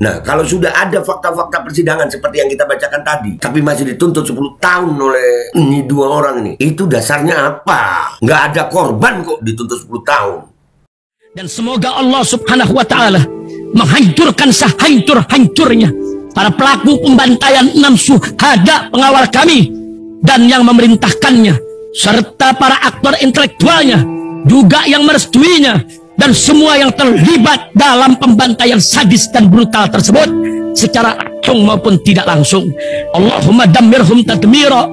Nah, kalau sudah ada fakta-fakta persidangan seperti yang kita bacakan tadi, tapi masih dituntut 10 tahun oleh ini dua orang ini, itu dasarnya apa? Nggak ada korban kok dituntut 10 tahun. Dan semoga Allah subhanahu wa ta'ala menghancurkan sehancur-hancurnya para pelaku pembantaian 6 syuhada pengawal kami dan yang memerintahkannya, serta para aktor intelektualnya juga yang merestuinya, dan semua yang terlibat dalam pembantaian sadis dan brutal tersebut secara langsung maupun tidak langsung. Allahumma dammirhum tadmira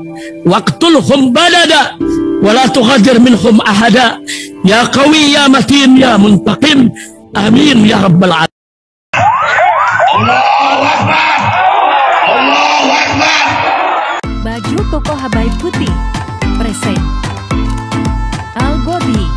waqtulhum badada wala tughadir minhum ahada ya qawi ya matin ya muntaqim amin ya rabbal alamin. Allahu Akbar, Allahu Akbar. Baju koko Habaib putih present Al Gobi.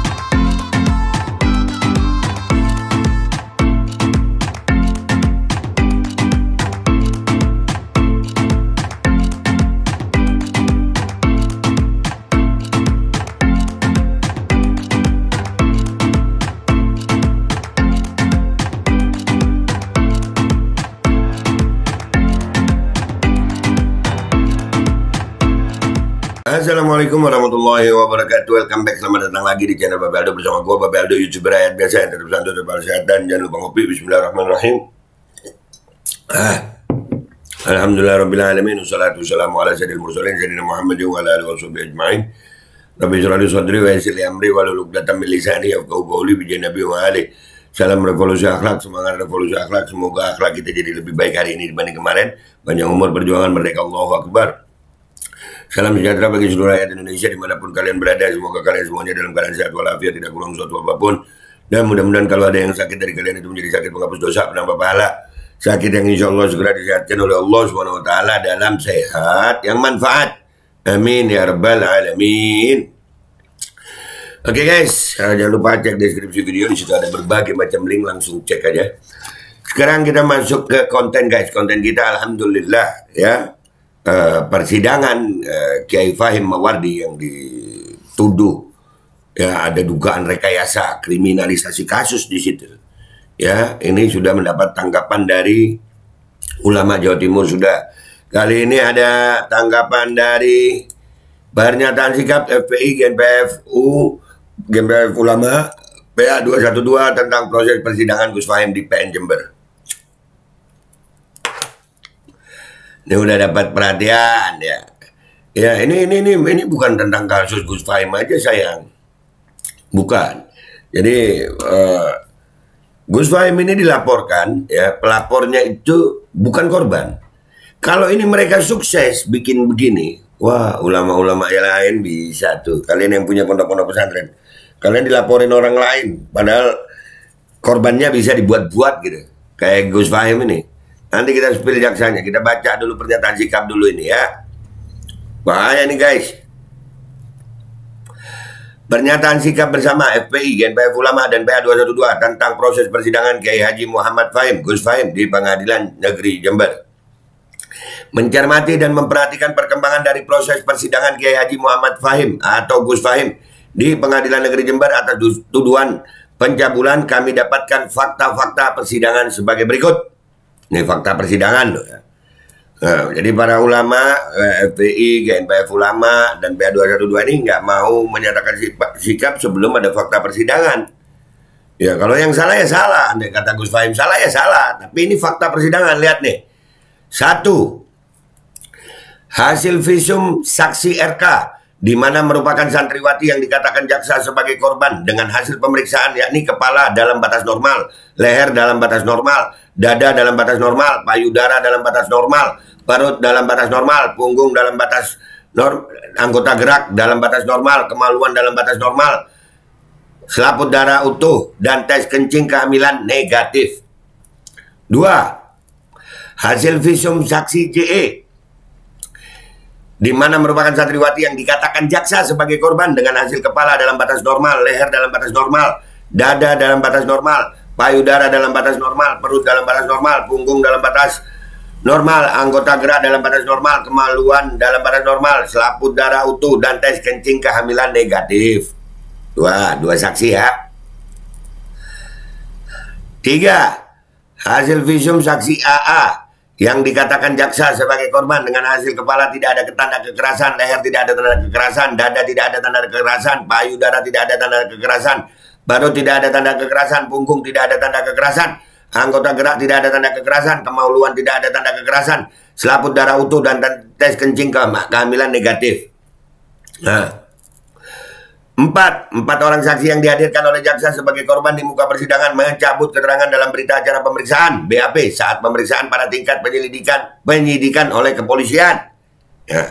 Assalamualaikum warahmatullahi wabarakatuh. Welcome back, selamat datang lagi di channel Babe Aldo bersama gue Babe Aldo, YouTuber rakyat biasa yang tetap santai, tetap sehat, dan jangan lupa ngopi. Bismillahirrahmanirrahim. Alhamdulillah rabbil alamin, wassalatu wassalamu ala sayyidil mursalin sayyidina Muhammadin wa ala alihi washabihi ajmain. Rabbi shrah li sadri wa yassir li amri wahlul 'uqdatam min lisani yafqahu qawli bi nabi wa ali. Salam revolusi akhlak, semangat revolusi akhlak. Semoga akhlak kita jadi lebih baik hari ini dibanding kemarin. Panjang umur, perjuangan, merdeka, Allahu Akbar. Salam sejahtera bagi seluruh rakyat Indonesia dimanapun kalian berada. Semoga kalian semuanya dalam keadaan sehat walafiat, tidak kurang suatu apapun. Dan mudah-mudahan kalau ada yang sakit dari kalian itu menjadi sakit penghapus dosa, penambah pahala. Sakit yang insya Allah segera disehatkan oleh Allah SWT dalam sehat yang manfaat. Amin ya rabbal alamin. Oke guys, jangan lupa cek deskripsi video, di situ ada berbagai macam link, langsung cek aja. Sekarang kita masuk ke konten guys. Konten kita alhamdulillah ya. Persidangan Kiai Fahim Mawardi yang dituduh ya ada dugaan rekayasa kriminalisasi kasus di situ. Ya, ini sudah mendapat tanggapan dari ulama Jawa Timur sudah. Kali ini ada tanggapan dari pernyataan sikap FPI GNPF Ulama PA 212 tentang proses persidangan Gus Fahim di PN Jember. Ini udah dapat perhatian ya. Ya ini bukan tentang kasus Gus Fahim aja sayang. Bukan. Jadi Gus Fahim ini dilaporkan ya, pelapornya itu bukan korban. Kalau ini mereka sukses bikin begini, wah ulama-ulama yang lain bisa tuh. Kalian yang punya pondok-pondok pesantren, kalian dilaporin orang lain, padahal korbannya bisa dibuat-buat gitu. Kayak Gus Fahim ini. Nanti kita spill jaksanya, kita baca dulu pernyataan sikap dulu ini ya. Bahaya nih guys. Pernyataan sikap bersama FPI, GNPF Ulama dan PA 212 tentang proses persidangan Kiai Haji Muhammad Fahim, Gus Fahim di Pengadilan Negeri Jember. Mencermati dan memperhatikan perkembangan dari proses persidangan Kiai Haji Muhammad Fahim atau Gus Fahim di Pengadilan Negeri Jember atas tuduhan pencabulan, kami dapatkan fakta-fakta persidangan sebagai berikut. Ini fakta persidangan loh ya. Nah, jadi para ulama FPI, GNPF Ulama dan PA 212 ini nggak mau menyatakan sikap sebelum ada fakta persidangan. Ya kalau yang salah ya salah. Andai kata Gus Fahim salah ya salah. Tapi ini fakta persidangan, lihat nih. 1. Hasil visum saksi RK di mana merupakan santriwati yang dikatakan jaksa sebagai korban dengan hasil pemeriksaan yakni kepala dalam batas normal, leher dalam batas normal, dada dalam batas normal, payudara dalam batas normal, perut dalam batas normal, punggung dalam batas anggota gerak dalam batas normal, kemaluan dalam batas normal, selaput darah utuh, dan tes kencing kehamilan negatif. 2. Hasil visum saksi JE di mana merupakan santriwati yang dikatakan jaksa sebagai korban dengan hasil kepala dalam batas normal, leher dalam batas normal, dada dalam batas normal, payudara dalam batas normal, perut dalam batas normal, punggung dalam batas normal, anggota gerak dalam batas normal, kemaluan dalam batas normal, selaput darah utuh, dan tes kencing kehamilan negatif. Dua saksi ya. 3. Hasil visum saksi AA yang dikatakan jaksa sebagai korban dengan hasil kepala tidak ada tanda kekerasan, leher tidak ada tanda kekerasan, dada tidak ada tanda kekerasan, payudara tidak ada tanda kekerasan, perut tidak ada tanda kekerasan, punggung tidak ada tanda kekerasan, anggota gerak tidak ada tanda kekerasan, kemaluan tidak ada tanda kekerasan, selaput darah utuh dan tes kencing kehamilan negatif. Nah, Empat orang saksi yang dihadirkan oleh jaksa sebagai korban di muka persidangan mencabut keterangan dalam berita acara pemeriksaan BAP saat pemeriksaan pada tingkat penyidikan oleh kepolisian. Ya.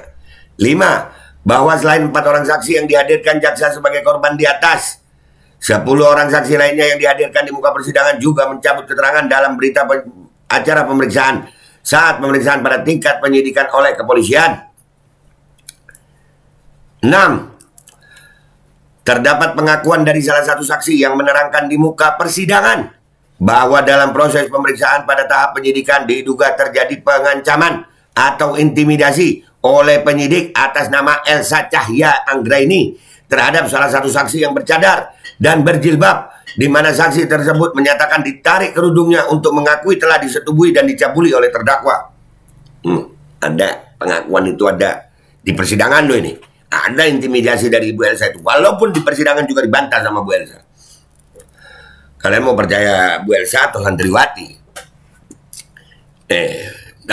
5. Bahwa selain 4 orang saksi yang dihadirkan jaksa sebagai korban di atas, 10 orang saksi lainnya yang dihadirkan di muka persidangan juga mencabut keterangan dalam berita acara pemeriksaan saat pemeriksaan pada tingkat penyidikan oleh kepolisian. 6. Terdapat pengakuan dari salah satu saksi yang menerangkan di muka persidangan bahwa dalam proses pemeriksaan pada tahap penyidikan diduga terjadi pengancaman atau intimidasi oleh penyidik atas nama Elsa Cahya Anggraini terhadap salah satu saksi yang bercadar dan berjilbab, di mana saksi tersebut menyatakan ditarik kerudungnya untuk mengakui telah disetubui dan dicabuli oleh terdakwa. Ada pengakuan itu, ada di persidangan loh ini. Ada intimidasi dari Ibu Elsa itu. Walaupun di persidangan juga dibantah sama Bu Elsa. Kalian mau percaya Bu Elsa atau santriwati? 7.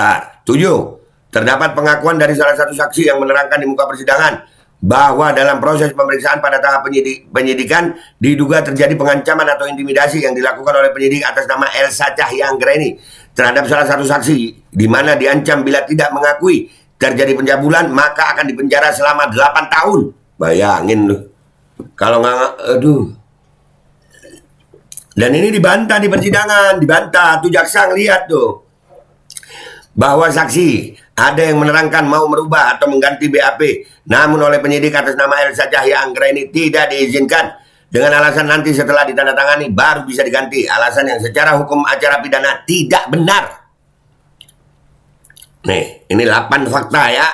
Terdapat pengakuan dari salah satu saksi yang menerangkan di muka persidangan bahwa dalam proses pemeriksaan pada tahap penyidikan diduga terjadi pengancaman atau intimidasi yang dilakukan oleh penyidik atas nama Elsa Cahya Anggraini terhadap salah satu saksi, di mana diancam bila tidak mengakui terjadi pencabulan maka akan dipenjara selama 8 tahun. Bayangin loh. Kalau nggak, aduh. Dan ini dibantah di persidangan, dibantah. Tuh jaksa ngeliat tuh. Bahwa saksi ada yang menerangkan mau merubah atau mengganti BAP. Namun oleh penyidik atas nama Elsa Cahya Anggraini tidak diizinkan. Dengan alasan nanti setelah ditandatangani baru bisa diganti. Alasan yang secara hukum acara pidana tidak benar. Nih, ini 8 fakta ya.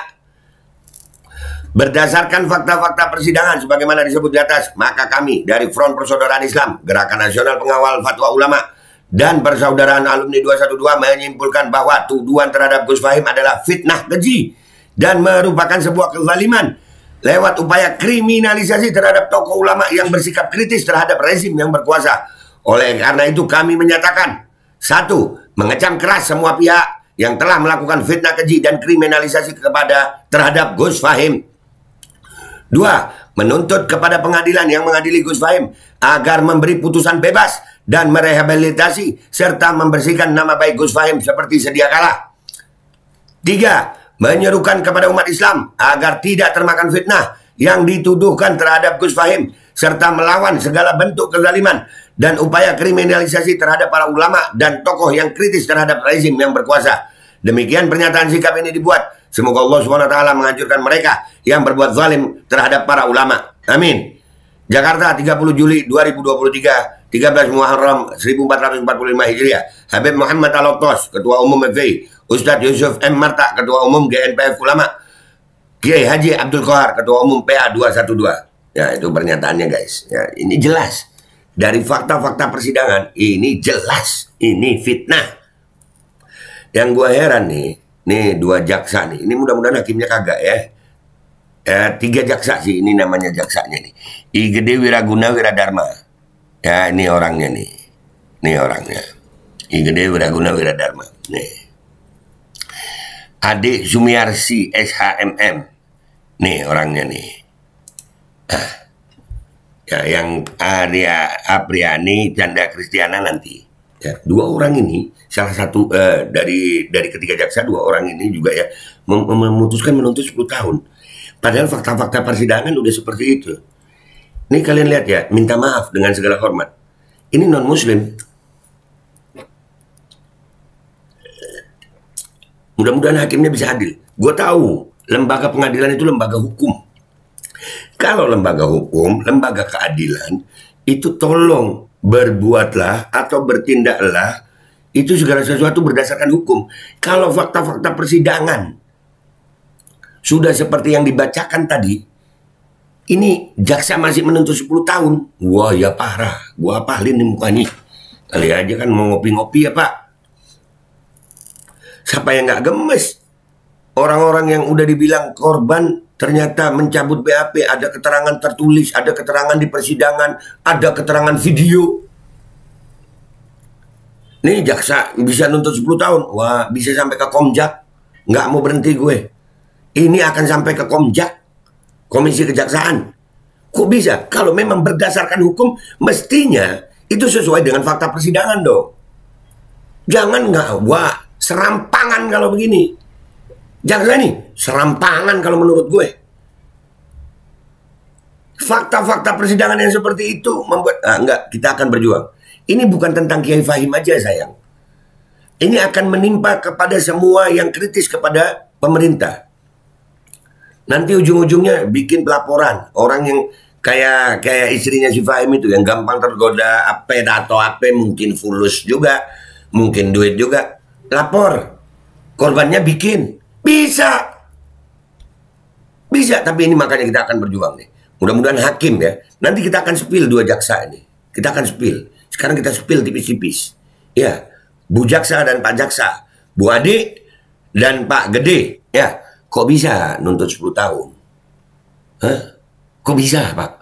Berdasarkan fakta-fakta persidangan sebagaimana disebut di atas, maka kami dari Front Persaudaraan Islam, Gerakan Nasional Pengawal Fatwa Ulama, dan Persaudaraan Alumni 212 menyimpulkan bahwa tuduhan terhadap Gus Fahim adalah fitnah keji dan merupakan sebuah kezaliman lewat upaya kriminalisasi terhadap tokoh ulama yang bersikap kritis terhadap rezim yang berkuasa. Oleh karena itu kami menyatakan, 1. Mengecam keras semua pihak yang telah melakukan fitnah keji dan kriminalisasi terhadap Gus Fahim. 2. Menuntut kepada pengadilan yang mengadili Gus Fahim agar memberi putusan bebas dan merehabilitasi serta membersihkan nama baik Gus Fahim seperti sedia kala. 3. Menyerukan kepada umat Islam agar tidak termakan fitnah yang dituduhkan terhadap Gus Fahim serta melawan segala bentuk kezaliman dan upaya kriminalisasi terhadap para ulama dan tokoh yang kritis terhadap rezim yang berkuasa. Demikian pernyataan sikap ini dibuat. Semoga Allah SWT menghancurkan mereka yang berbuat zalim terhadap para ulama. Amin. Jakarta, 30 Juli 2023, 13 Muharram 1445 Hijriah. Habib Muhammad Al-Ottos, Ketua Umum FPI. Ustadz Yusuf M. Marta, Ketua Umum GNPF Ulama. Kiai Haji Abdul Qahar, Ketua Umum PA 212. Ya, itu pernyataannya guys. Ya, ini jelas. Dari fakta-fakta persidangan, ini jelas. Ini fitnah. Yang gua heran nih 2 jaksa nih. Ini mudah-mudahan hakimnya kagak ya. 3 jaksa sih, ini namanya jaksanya nih. I Gede Wiraguna Wiradharma. Ya, ini orangnya nih. Ini orangnya. I Gede Wiraguna Wiradharma. Nih. Adik Sumiarsi SHMM. Nih orangnya nih. Ya, yang Arya Apriani Chandra Kristiana nanti. Ya, 2 orang ini, salah satu dari ketiga jaksa, 2 orang ini juga ya memutuskan menuntut 10 tahun. Padahal fakta-fakta persidangan udah seperti itu. Ini kalian lihat ya, minta maaf dengan segala hormat. Ini non-muslim. Mudah-mudahan hakimnya bisa adil. Gue tahu, lembaga pengadilan itu lembaga hukum. Kalau lembaga hukum, lembaga keadilan, itu tolong berbuatlah atau bertindaklah itu segala sesuatu berdasarkan hukum. Kalau fakta-fakta persidangan sudah seperti yang dibacakan tadi, ini jaksa masih menuntut 10 tahun. Wah ya parah, gua apalin nih mukanya. Kali aja kan mau ngopi-ngopi ya Pak. Siapa yang nggak gemes? Orang-orang yang udah dibilang korban ternyata mencabut BAP, ada keterangan tertulis, ada keterangan di persidangan, ada keterangan video. Nih jaksa bisa nuntut 10 tahun. Wah, bisa sampai ke Komjak. Nggak mau berhenti gue. Ini akan sampai ke Komjak, Komisi Kejaksaan. Kok bisa? Kalau memang berdasarkan hukum, mestinya itu sesuai dengan fakta persidangan dong. Jangan nggak, wah, serampangan kalau begini. Jaksa nih, serampangan kalau menurut gue. Fakta-fakta persidangan yang seperti itu membuat, enggak, kita akan berjuang. Ini bukan tentang Kiai Fahim aja sayang. Ini akan menimpa kepada semua yang kritis kepada pemerintah. Nanti ujung-ujungnya bikin pelaporan. Orang yang kayak istrinya si Fahim itu yang gampang tergoda atau mungkin fulus juga, mungkin duit juga. Lapor. Korbannya bikin. Bisa. Bisa, tapi ini makanya kita akan berjuang nih. Mudah-mudahan hakim ya. Nanti kita akan spill 2 jaksa ini. Kita akan spill. Sekarang kita spill tipis-tipis. Ya, Bu Jaksa dan Pak Jaksa. Bu Ade dan Pak Gede. Ya, kok bisa nuntut 10 tahun? Hah? Kok bisa, Pak?